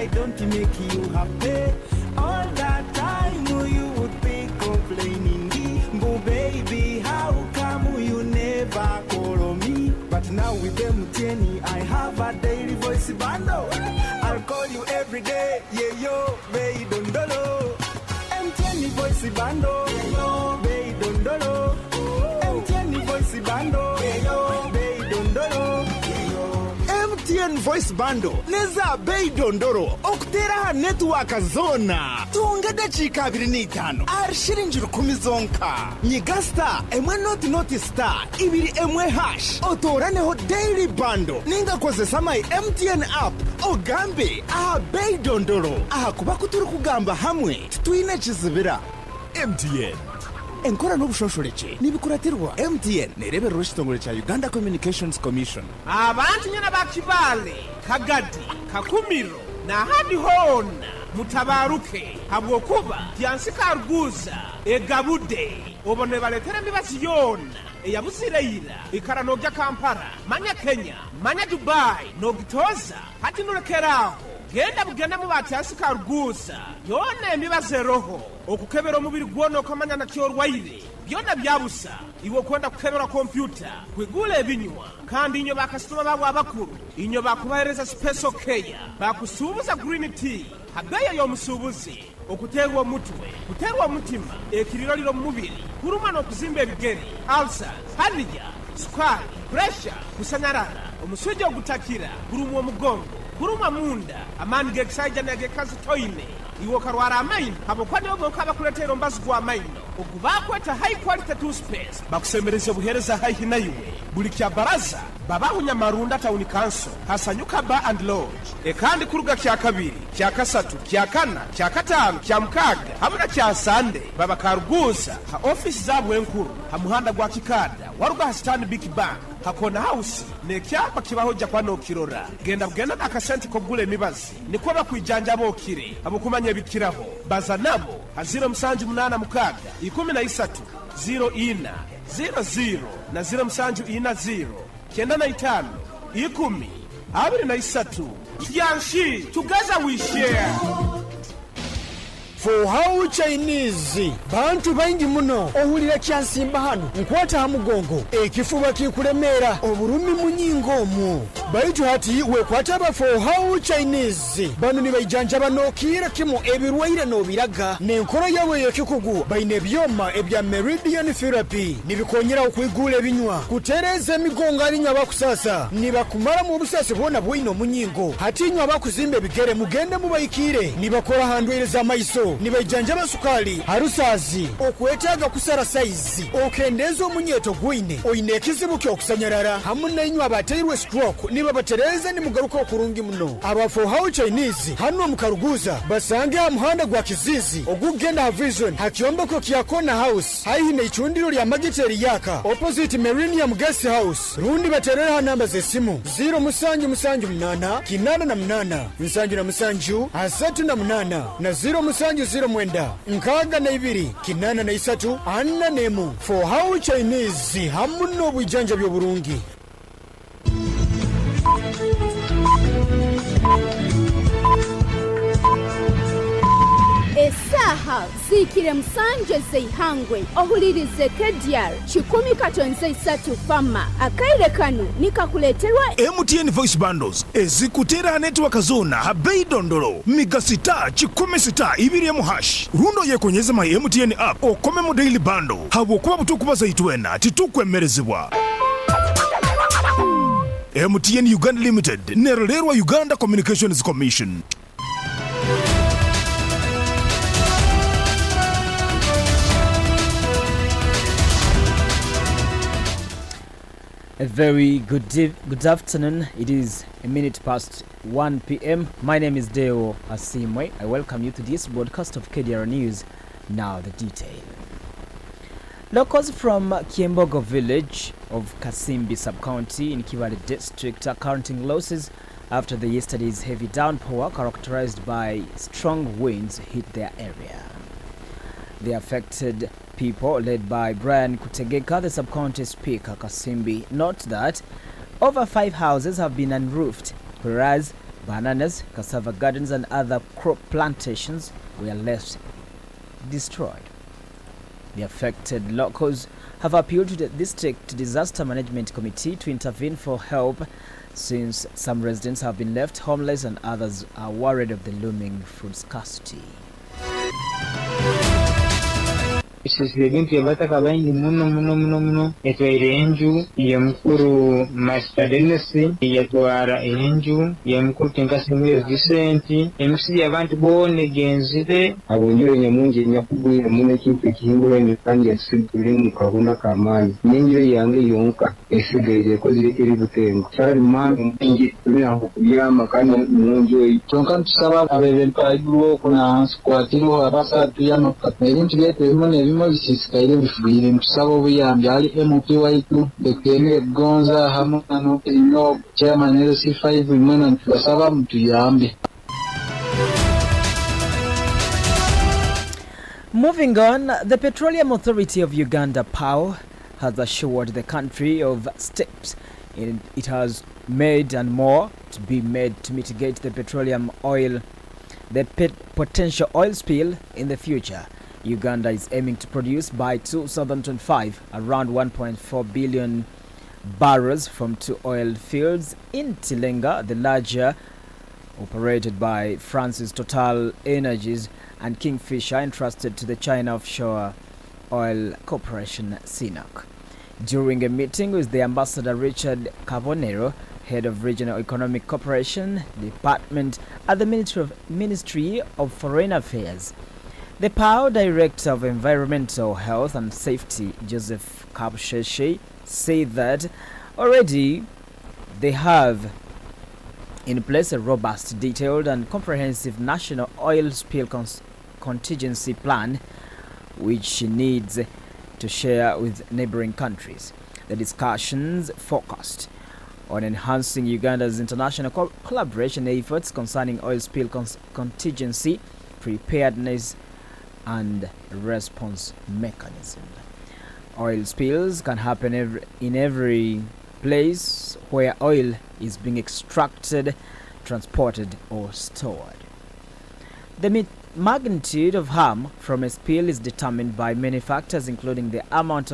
I don't make you happy. All that time you would be complaining. But baby, how come you never call me? But now with MTN, I have a daily voice bundle. I'll call you every day, yeah yo, baby don't dolo. MTN voice bundle, yeah yo, baby don't dolo. MTN voice bundle, yeah yo, baby don't dolo. MTN voice bundle neza bei dondoro okutera network zona tunga dakika 25 arshiringi 10 zonka nyigasta emwe not star ibiri emwe hash otoraneho daily bundle ninga kozesa my MTN app ogambe bei dondoro kuba kuturi kugamba hamwe twine kizibira MTN enkora n'obushosholeke nibikuratirwa MTN nereberero kitongole kya Uganda Communications Commission. Abantu nyana bakibale kagadi kakumiro na hadi hona mutabaruke habwokuba tyansika arguza egabude obone baletere mibasi yona eyabusireyira ikara nogya Kampala manya Kenya manya Dubai nogitoza hati nolekeraho genda mu batyasika arguza yona emibaze roho okukebera omubiri gwono kamanya na kyorwaire byona byabusa iwo kwenda kukebera kompyuta kwigula ebinywa kandi inyo bakasitoma babo abakuru inyo bakubahereza special care bakusubuza green tea habeya y'omusubuzi okuterwa mutwe kuterwa mutima ekiriroliro mu mubiri kuruma n'okuzimba ebigere ulcers haliya sukari pressure kusanyarara omusujja ogutakira kuruma omugongo kuruma munda amani gekisajja negekazi toine iwo karwara amaino habokwane oboka bakuletera ombazi gwa amaino okubakweta high quality toothpaste bakusembereza obuhereza haihi naiwe buli kya baraza babahunya marunda town council hasanyuka bar and lodge kandi kuruga kya kabiri kya kasatu kya kana kya katano kya mukaga hamuna kya sande babakaruguza ha office zabwe enkuru ha muhanda gwa kikada waruga ha stand big bank hakona house ne kyapa kibahoja kwano kirora genda akasenti kogule mibazi niko bakwijanja bokire abukumanya bikiraho baza nabo ha 078 mukaga 13 04 00 na 0740 kenda na 5 10 23 yanshi together we share. For how Chinese bantu baingi muno ohulira kyansimba hano nkwata hamugongo ekifuba kikulemera oburumi munyingo mu baitu hati wekwata ba for how Chinese bano ni bayijanja banokira kimo ebirwaire no biraga nenkoro yawe yekikugu baine byoma ebya meridian therapy nibikonyera okwigula ebinywa kutereza emigongo alinya bakusasa nibakumara mu busase bona bwino munyingo hati nywa bakuzimbe bigere mugende mubayikire nibakora handweleza maiso nibajanja basukali harusazi okwetaga kusara saizi okendezo munyeto gwine oine kizibu kyo kusanyarara hamuna inywa bateirwe stroke niba batereza ni mugaruka okurungi muno aba for how Chinese hano mukaruguza basange amuhanda gwa kizizi ogugenda ha vision hakiomba ko kiyakona house haine ichundiro lya magiteri yaka opposite Millennium Guest House rundi baterera ha namba zesimu 0 kinana na mnana nsanju na msanju asatu na mnana na 0 mwenda nkaga na ibiri kinana na isatu anna nemu for how Chinese hamuno bwijanja byo burungi. Esaha zikire musanje zeihangwe ohulirize Kdr 10 fama akaire kanu nikakuleterwa MTN voice bundles ezikutera network zona habei dondolo migasita 10 ibiri mu hash rundo yekonyeza my MTN app okome mu daily bundle habo kuba butukuba zaitwena titukwemerezebwa. MTN Uganda Limited nerolerwa Uganda Communications Commission. A very good afternoon. It is a minute past 1 p.m. My name is Deo Asiimwe. I welcome you to this broadcast of KDR News. Now the detail. Locals from Kiembogo village of Kasimbi sub-county in Kivale district are counting losses after the yesterday's heavy downpour characterized by strong winds hit their area. The affected people, led by Brian Kutegeka, the sub-county speaker Kasimbi, note that over 5 houses have been unroofed, whereas Bananas, cassava gardens and other crop plantations were left destroyed. The affected locals have appealed to the district disaster management committee to intervene for help, since some residents have been left homeless and others are worried of the looming food scarcity. Isizwe bintu yabataka bangi muno etwaire enju ye mukuru Master Dennis yatwara enju ye mukuru Tenkasimwe Vincent MC y'abantu bone genzire abonjere nyamungi nyakubwira muno kintu ekihingura kandi yasigire mu kabunda k'amazi n'enjire yange yonka esigaire ko zirekere butengo cyari mangu mbingi turi aho kubyama kandi munjoyi tonka tusaba abebenta agiwo kuna squatiro abasatu y'amapata ibintu byete bimwe bisisikaire bifuyire tusaba obuyambi ali MP waitu bekene gonza hamwe no chairman LC5 bimwe tusaba mutuyambe. Moving on, the Petroleum Authority of Uganda, PAO, has assured the country of steps it has made and more to be made to mitigate the potential oil spill in the future. Uganda is aiming to produce by 2025 around 1.4 billion barrels from 2 oil fields in Tilenga, the larger operated by France's Total Energies, and Kingfisher, entrusted to the China Offshore Oil Corporation (CNOOC). During a meeting with the Ambassador Richard Carbonero, head of Regional Economic Cooperation Department at the Ministry of Foreign Affairs, the PAO Director of Environmental Health and Safety, Joseph Kabsheshe, said that already they have in place a robust, detailed and comprehensive national oil spill contingency plan, which needs to share with neighboring countries. The discussions focused on enhancing Uganda's international collaboration efforts concerning oil spill contingency, preparedness and response mechanism. Oil spills can happen in every place where oil is being extracted, transported or stored. The magnitude of harm from a spill is determined by many factors, including the amount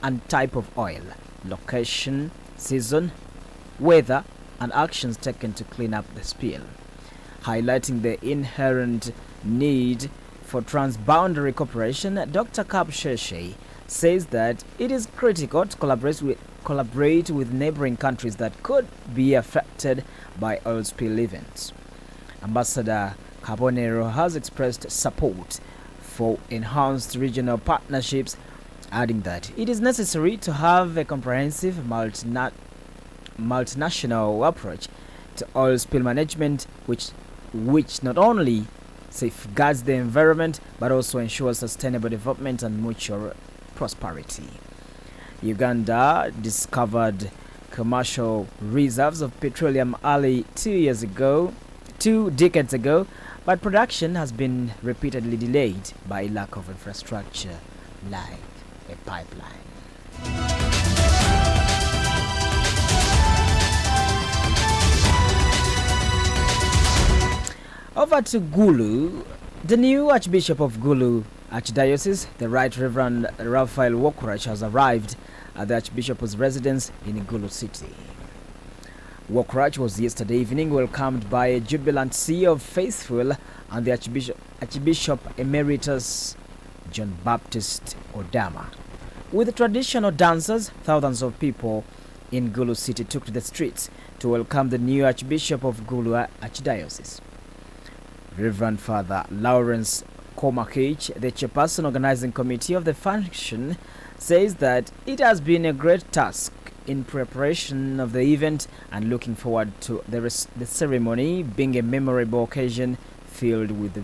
and type of oil, location, season, weather, and actions taken to clean up the spill. Highlighting the inherent need for transboundary cooperation, Dr. Kabsheshe says that it is critical to collaborate with neighboring countries that could be affected by oil spill events. Ambassador Carbonero has expressed support for enhanced regional partnerships, adding that it is necessary to have a comprehensive multinational approach to oil spill management, which not only safeguards the environment but also ensures sustainable development and mutual prosperity. Uganda discovered commercial reserves of petroleum early 2 decades ago, but production has been repeatedly delayed by lack of infrastructure like a pipeline. Over to Gulu. The new Archbishop of Gulu Archdiocese, the Right Reverend Raphael Wokurach, has arrived at the Archbishop's residence in Gulu City. Wokurach was yesterday evening welcomed by a jubilant sea of faithful and the Archbishop Emeritus John Baptist Odama. With traditional dancers, thousands of people in Gulu City took to the streets to welcome the new Archbishop of Gulu Archdiocese. Reverend Father Lawrence Komakich, the chairperson organizing committee of the function, says that it has been a great task in preparation of the event and looking forward to the ceremony being a memorable occasion filled with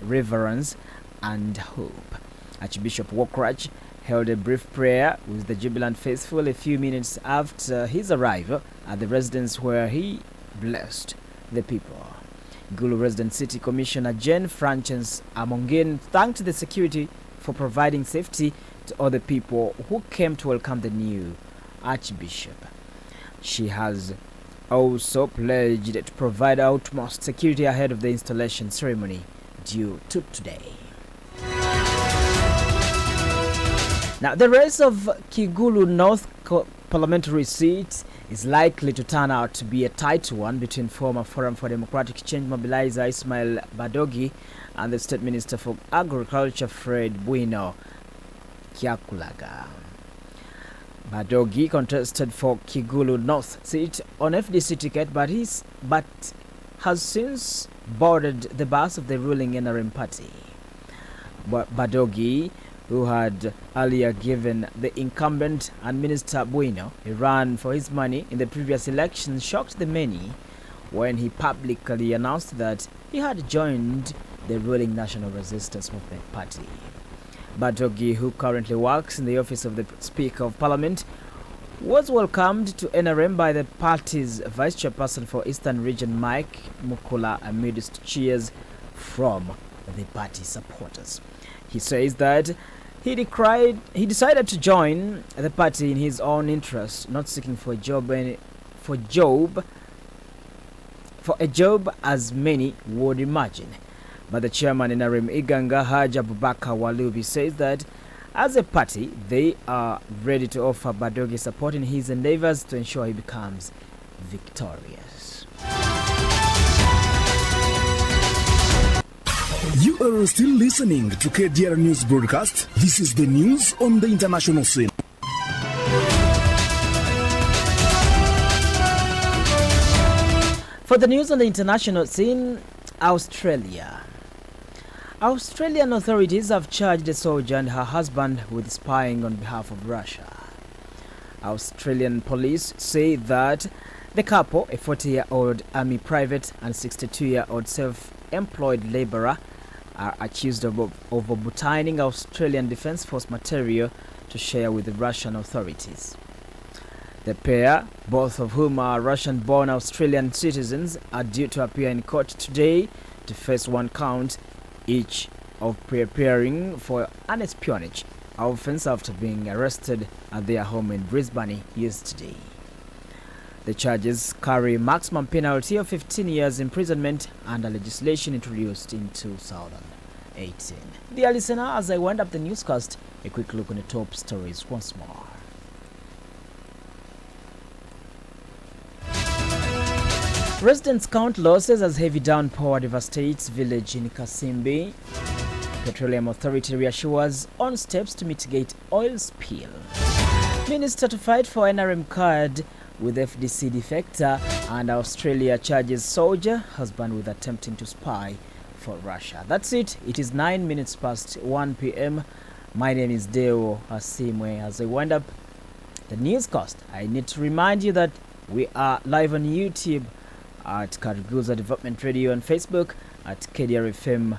reverence and hope. Archbishop Wokurach held a brief prayer with the jubilant faithful a few minutes after his arrival at the residence, where he blessed the people. Gulu Resident City Commissioner Jane Frances Amongin thanked the security for providing safety to all the people who came to welcome the new Archbishop. She has also pledged to provide utmost security ahead of the installation ceremony due to today. Now, the race of Kigulu North parliamentary seat is likely to turn out to be a tight one between former Forum for Democratic Change mobilizer Ismail Badogi and the State Minister for Agriculture Fred Bueno Kyakulaga. Badogi contested for Kigulu North seat on FDC ticket, but has since boarded the bus of the ruling NRM party. Badogi, who had earlier given the incumbent and Minister Bueno a run for his money in the previous election, shocked the many when he publicly announced that he had joined the ruling National Resistance Movement Party. Badogi, who currently works in the office of the Speaker of Parliament, was welcomed to NRM by the party's Vice Chairperson for Eastern Region Mike Mukula amidst cheers from the party supporters. He says that he decided to join the party in his own interest, not seeking for a job as many would imagine. But the chairman in NRM Iganga, Haj Abubakar Walubi, says that as a party, they are ready to offer Badogi support in his endeavors to ensure he becomes victorious. You are still listening to KDR News Broadcast. This is the news on the international scene. For the news on the international scene, Australia. Australian authorities have charged a soldier and her husband with spying on behalf of Russia. Australian police say that the couple, a 40-year-old army private and 62-year-old self-employed labourer, are accused of obtaining Australian Defence Force material to share with the Russian authorities. The pair, both of whom are Russian-born Australian citizens, are due to appear in court today to face one count each of preparing for an espionage offence after being arrested at their home in Brisbane yesterday. The charges carry maximum penalty of 15 years imprisonment under legislation introduced in 2018. Dear listener, as I wind up the newscast, a quick look on the top stories once more. Residents count losses as heavy downpour devastates village in Kasimbi. Petroleum Authority reassures on steps to mitigate oil spill. Minister to fight for NRM card with FDC defector, and Australia charges soldier husband with attempting to spy for Russia. That's it. It is 9 minutes past 1 p.m. My name is Deo Asiimwe. As I wind up the newscast, I need to remind you that we are live on YouTube at Karguza Development Radio, on Facebook at KDR FM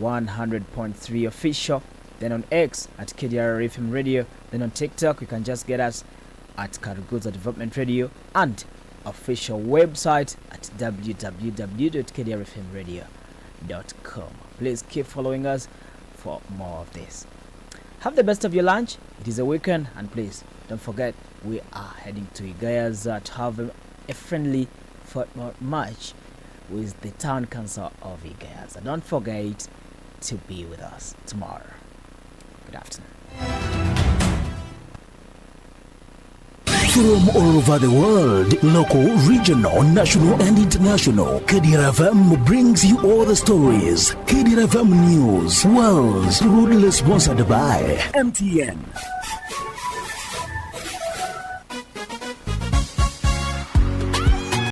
100.3 official, then on X at KDR FM Radio, then on TikTok you can just get us at Karguza Development Radio, and official website at www.kdrfmradio.com. Please keep following us for more of this. Have the best of your lunch. It is a weekend, and please don't forget we are heading to Igayaza to have a friendly football match with the town council of Igayaza. Don't forget to be with us tomorrow. Good afternoon. From all over the world, local, regional, national and international, Kdr FM brings you all the stories. Kdr FM News, World's proudly sponsored by MTN.